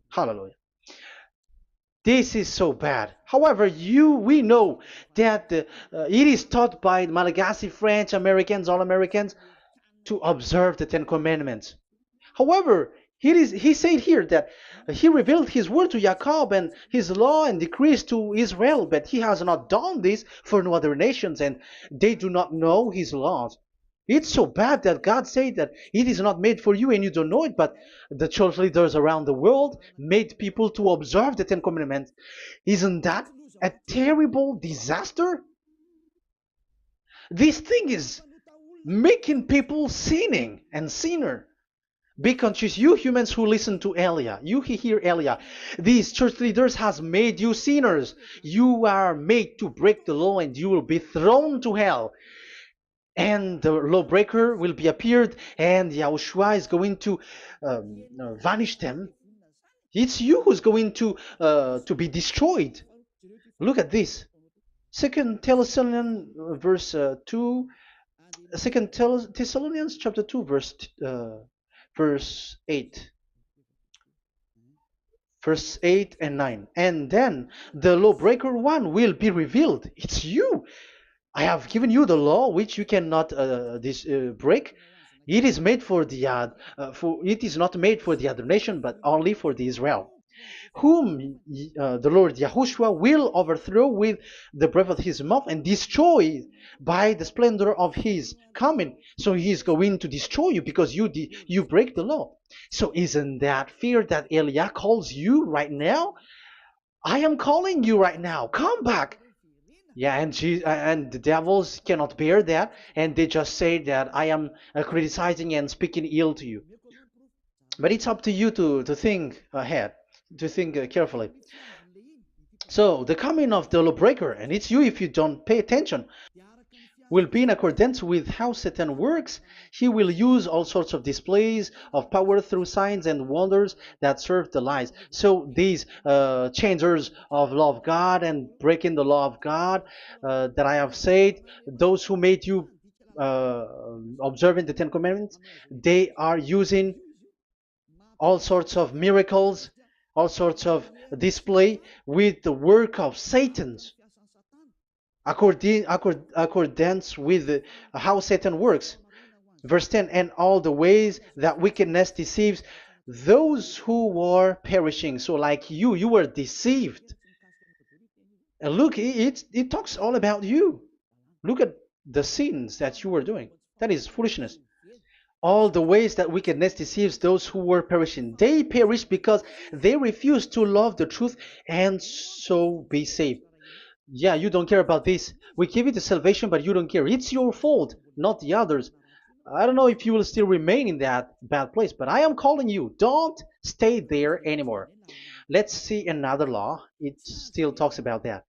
Hallelujah. This is so bad. However, we know that it is taught by Malagasy, French, Americans, all Americans, to observe the Ten Commandments. However, he said here that he revealed his word to Jacob and his law and decrees to Israel, but he has not done this for no other nations, and they do not know his laws. It's so bad that God said that it is not made for you and you don't know it, but the church leaders around the world made people to observe the Ten Commandments. Isn't that a terrible disaster? This thing is making people sinning and sinner. Be conscious, you humans who listen to Elia, you hear Elia. These church leaders has made you sinners. You are made to break the law and you will be thrown to hell. And the lawbreaker will be appeared and Yahushua is going to vanish them. It's you who's going to be destroyed. Look at this. Second Thessalonians verse 2. Second Thessalonians chapter 2 verse 8. Verse 8 and 9. And then the lawbreaker one will be revealed. It's you. I have given you the law which you cannot break. It is made for the it is not made for the other nation, but only for the Israel, whom the Lord Yahushua will overthrow with the breath of his mouth and destroy by the splendor of his coming. So he is going to destroy you because you break the law. So isn't that fear that Elia calls you right now? I am calling you right now. Come back. Yeah, and the devils cannot bear that, and they just say that I am criticizing and speaking ill to you. But it's up to you to think ahead, to think carefully. So the coming of the lawbreaker, and it's you if you don't pay attention, will be in accordance with how Satan works. He will use all sorts of displays of power through signs and wonders that serve the lies. So these changers of law of God and breaking the law of God that I have said, those who made you observing the Ten Commandments, they are using all sorts of miracles, all sorts of display with the work of Satan's, accordance with how Satan works. Verse 10, and all the ways that wickedness deceives those who were perishing. So like you were deceived. And look, it talks all about you. Look at the sins that you were doing. That is foolishness. All the ways that wickedness deceives those who were perishing. They perish because they refuse to love the truth and so be saved. Yeah, you don't care about this. We give you the salvation, but you don't care. It's your fault, not the others. I don't know if you will still remain in that bad place, but I am calling you. Don't stay there anymore. Let's see another law. It still talks about that.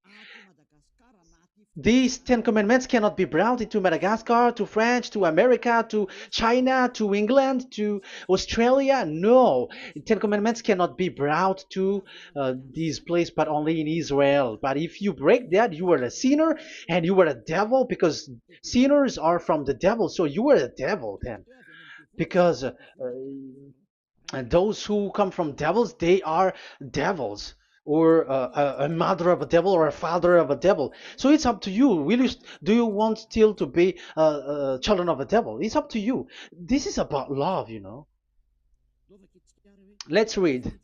These Ten Commandments cannot be brought into Madagascar, to France, to America, to China, to England, to Australia. No, Ten Commandments cannot be brought to this place, but only in Israel. But if you break that, you are a sinner and you are a devil, because sinners are from the devil. So you are a devil then, because and those who come from devils, they are devils, or a mother of a devil, or a father of a devil. So it's up to you. Do you want still to be children of a devil? It's up to you. This is about love, you know. Let's read.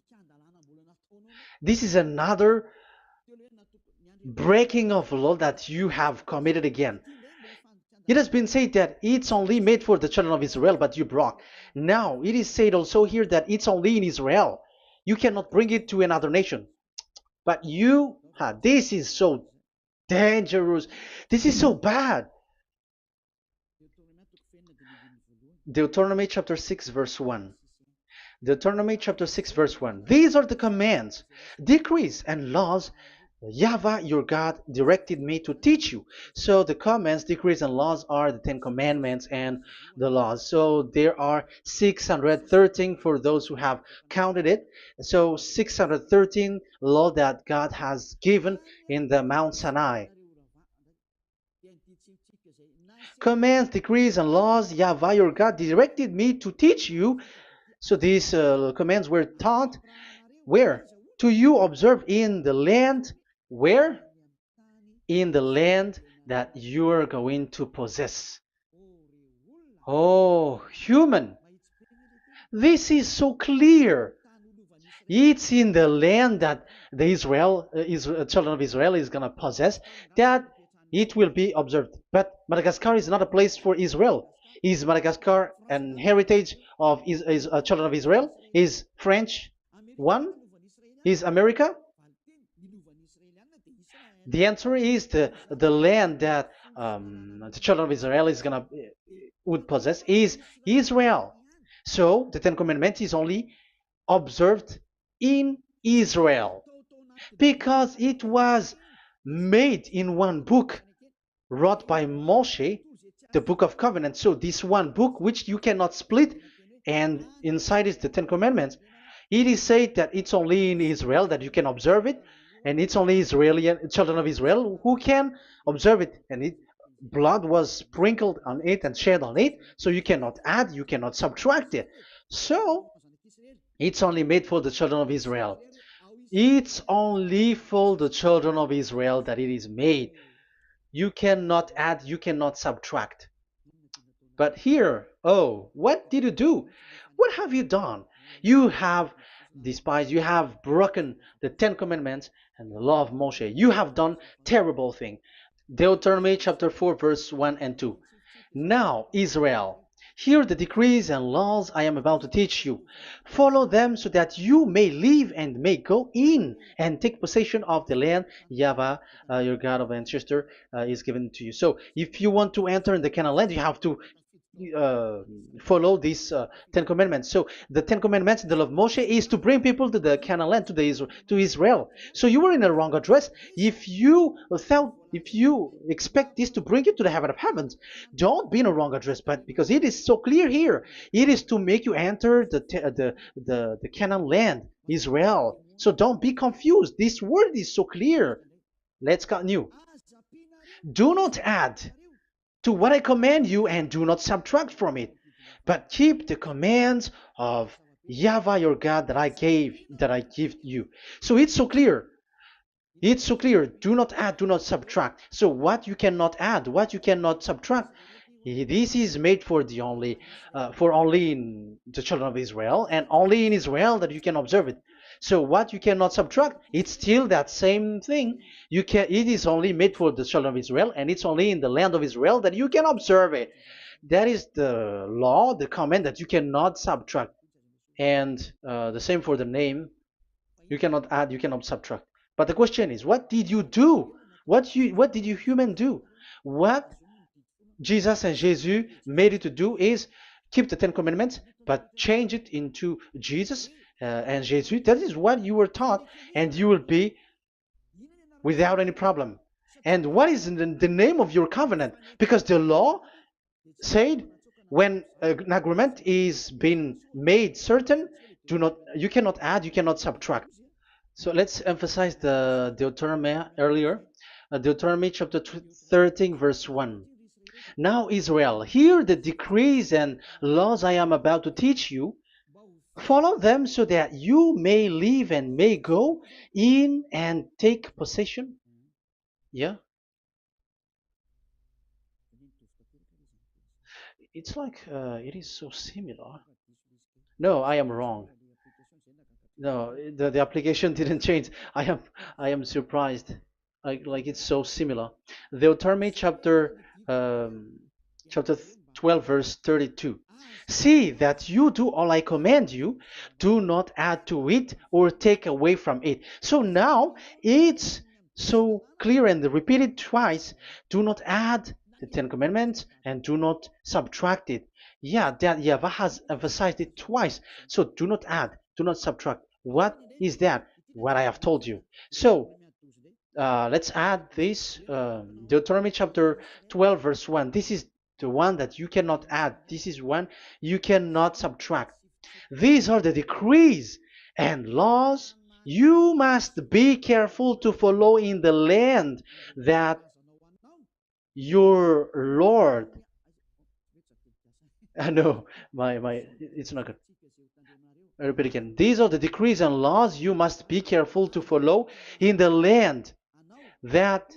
This is another breaking of law that you have committed again. It has been said that it's only made for the children of Israel, but you broke. Now, it is said also here that it's only in Israel. You cannot bring it to another nation. But you, this is so dangerous. This is so bad. Deuteronomy chapter 6, verse 1. Deuteronomy chapter 6, verse 1. These are the commands, decrees, and laws YAHVAH, your God, directed me to teach you. So the commands, decrees, and laws are the Ten Commandments and the laws. So there are 613 for those who have counted it. So 613 law that God has given in the Mount Sinai. Commands, decrees, and laws YAHVAH, your God, directed me to teach you. So these commands were taught where? To you observe in the land. Where? In the land that you are going to possess. Oh, human. This is so clear. It's in the land that the children of Israel is going to possess, that it will be observed. But Madagascar is not a place for Israel. Is Madagascar an heritage of children of Israel? Is French one? Is America? The answer is the land that the children of Israel would possess is Israel. So the Ten Commandments is only observed in Israel, because it was made in one book wrote by Moshe, the Book of Covenant. So this one book, which you cannot split, and inside is the Ten Commandments. It is said that it's only in Israel that you can observe it, and it's only children of Israel who can observe it. And blood was sprinkled on it and shed on it, so you cannot add, you cannot subtract it. So it's only made for the children of Israel. It's only for the children of Israel that it is made. You cannot add, you cannot subtract. But here, oh, what did you do? What have you done? You have despised, you have broken the Ten Commandments and the law of Moshe. You have done terrible thing. Deuteronomy chapter 4, verse 1 and 2. Now, Israel, hear the decrees and laws I am about to teach you. Follow them so that you may live and may go in and take possession of the land YAHVAH, your God of ancestor, is given to you. So if you want to enter in the Canaan land, you have to follow these Ten Commandments. So the Ten Commandments, the law of Moshe, is to bring people to the Canaan land, to Israel. So you were in the wrong address. If you expect this to bring you to the heaven of heavens, don't be in a wrong address. But because it is so clear here, it is to make you enter the Canaan land, Israel. So don't be confused. This word is so clear. Let's continue. Do not add to what I command you, and do not subtract from it, but keep the commands of YAHVAH your God that I give you. So it's so clear. It's so clear. Do not add, do not subtract. So what you cannot add, what you cannot subtract, this is made for only in the children of Israel, and only in Israel that you can observe it. So what you cannot subtract, it's still that same thing. It is only made for the children of Israel, and it's only in the land of Israel that you can observe it. That is the law, the command that you cannot subtract. And the same for the name. You cannot add, you cannot subtract. But the question is, what did you do? What did you human do? What Jesus and Jesus made you to do is keep the Ten Commandments, but change it into Jesus and Jesus. That is what you were taught, and you will be without any problem. And what is the name of your covenant? Because the law said when an agreement is being made certain, you cannot add, you cannot subtract. So let's emphasize the Deuteronomy earlier. Deuteronomy chapter 13, verse 1. Now, Israel, hear the decrees and laws I am about to teach you. Follow them so that you may live and may go in and take possession. Yeah? It's like it is so similar. No, I am wrong. No, the application didn't change. I am surprised. Like it's so similar. Deuteronomy chapter 12 verse 32. See that you do all I command you, do not add to it or take away from it. So now it's so clear and repeated twice. Do not add the Ten Commandments and do not subtract it. Yeah, that YAHVAH has emphasized it twice. So do not add, do not subtract. What is that? What I have told you. So let's add this Deuteronomy chapter 12 verse 1. This is the one that you cannot add. This is one you cannot subtract. These are the decrees and laws you must be careful to follow in the land that your Lord. No, it's not good. I repeat again. These are the decrees and laws you must be careful to follow in the land that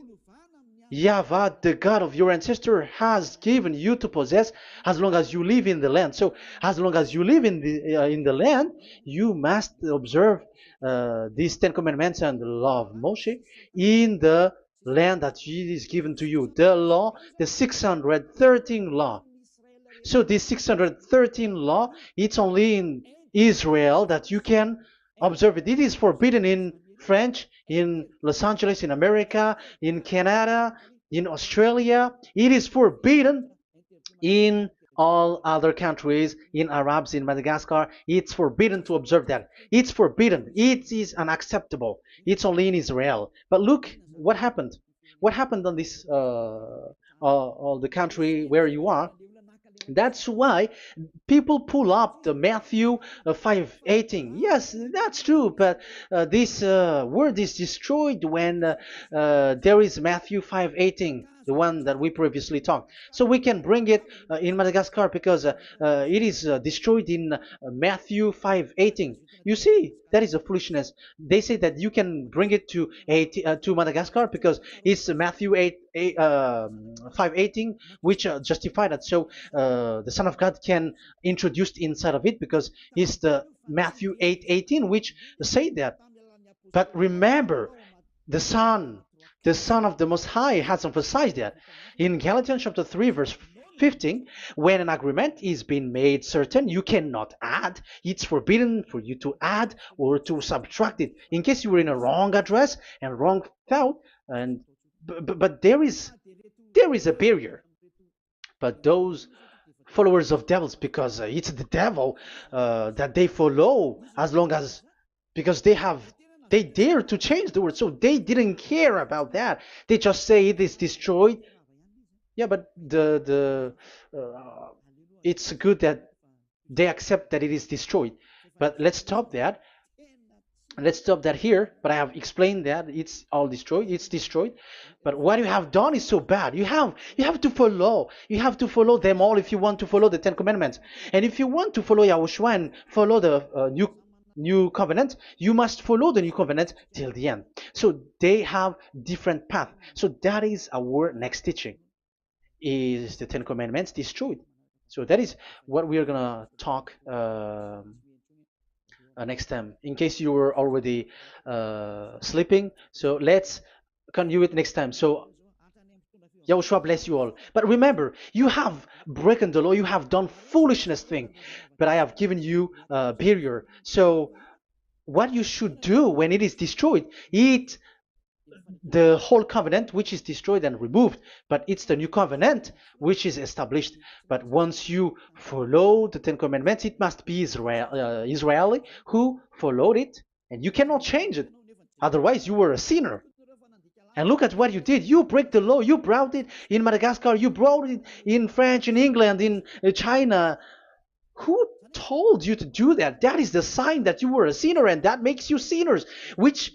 YAHVAH, the God of your ancestor, has given you to possess as long as you live in the land. So, as long as you live in the land, you must observe these Ten Commandments and the law of Moshe in the land that is given to you. The law, the 613 law. So this 613 law, it's only in Israel that you can observe it. It is forbidden in French, in Los Angeles, in America, in Canada, in Australia. It is forbidden in all other countries, in Arabs, in Madagascar. It's forbidden to observe that. It's forbidden. It is unacceptable. It's only in Israel. But look what happened. What happened on this, the country where you are? That's why people pull up the Matthew 5:18. Yes, that's true, but this word is destroyed when there is Matthew 5:18, the one that we previously talked. So we can bring it in Madagascar because it is destroyed in Matthew 5:18. You see, that is a foolishness. They say that you can bring it to Madagascar because it's Matthew 5:18, which justify that. So the Son of God can introduce inside of it because it's the Matthew 8:18, which say that. But remember, the Son of the Most High has emphasized that in Galatians chapter 3, verse 15, when an agreement is being made certain, you cannot add. It's forbidden for you to add or to subtract it. In case you were in a wrong address and wrong thought, but there is a barrier. But those followers of devils, because it's the devil that they follow, as long as because they dare to change the word, so they didn't care about that. They just say it is destroyed. Yeah, but it's good that they accept that it is destroyed. But let's stop that. let's stop that here, but I have explained that it's all destroyed, it's destroyed. But what you have done is so bad. You have to follow them all if you want to follow the 10 commandments. And if you want to follow Yahushua and follow the new covenant, you must follow the new covenant till the end. So they have different path. So that is our next teaching, is the 10 commandments destroyed. So that is what we are gonna talk next time, in case you were already sleeping. So let's continue it next time. So Yahushua bless you all. But remember, you have broken the law, you have done foolishness thing, but I have given you a barrier. So what you should do when it is destroyed, it the whole covenant which is destroyed and removed, but it's the new covenant which is established. But once you follow the 10 commandments, it must be Israeli who followed it, and you cannot change it, otherwise you were a sinner. And look at what you did. You break the law. You brought it in Madagascar, you brought it in France, in England, in China. Who told you to do that? That is the sign that you were a sinner, and that makes you sinners, which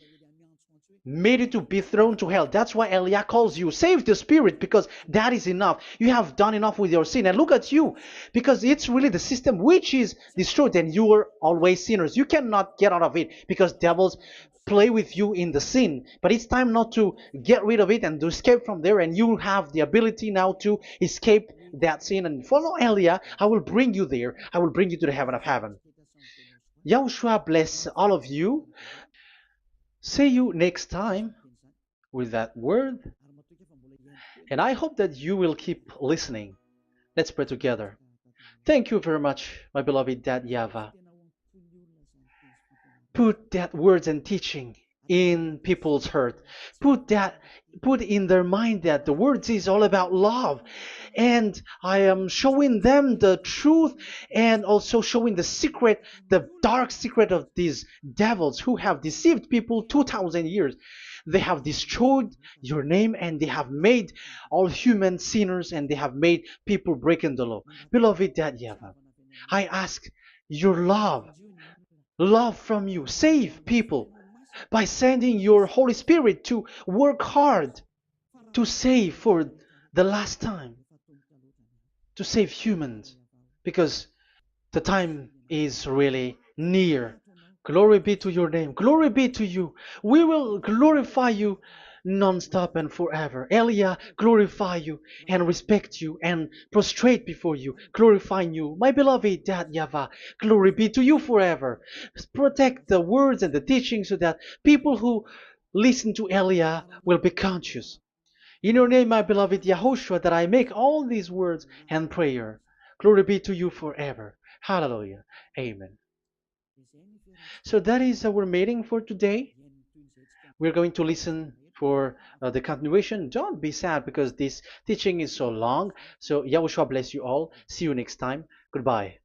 made you to be thrown to hell. That's why Elia calls you, save the spirit, because that is enough. You have done enough with your sin. And look at you, because it's really the system which is destroyed, and you were always sinners. You cannot get out of it, because devils play with you in the sin. But it's time not to get rid of it and to escape from there, and you have the ability now to escape that sin and follow Elia. I will bring you there. I will bring you to the heaven of heaven. Yahushua bless all of you. See you next time with that word. And I hope that you will keep listening. Let's pray together. Thank you very much, my beloved Dad YAHVAH. Put that words and teaching in people's heart. Put in their mind that the words is all about love. And I am showing them the truth, and also showing the secret, the dark secret of these devils who have deceived people 2,000 years. They have destroyed your name, and they have made all human sinners, and they have made people breaking the law. Beloved Dad YAHVAH, I ask your love from you. Save people by sending your Holy Spirit to work hard to save for the last time, to save humans, because the time is really near. Glory be to your name. Glory be to you. We will glorify you non-stop and forever. Elia, glorify you and respect you and prostrate before you, glorifying you. My beloved Dad YAHVAH, glory be to you forever. Protect the words and the teaching so that people who listen to Elia will be conscious. In your name, my beloved YAHOSHUAH, that I make all these words and prayer. Glory be to you forever. Hallelujah. Amen. So that is our meeting for today. We're going to listen for the continuation. Don't be sad because this teaching is so long. So Yahushua bless you all. See you next time. Goodbye.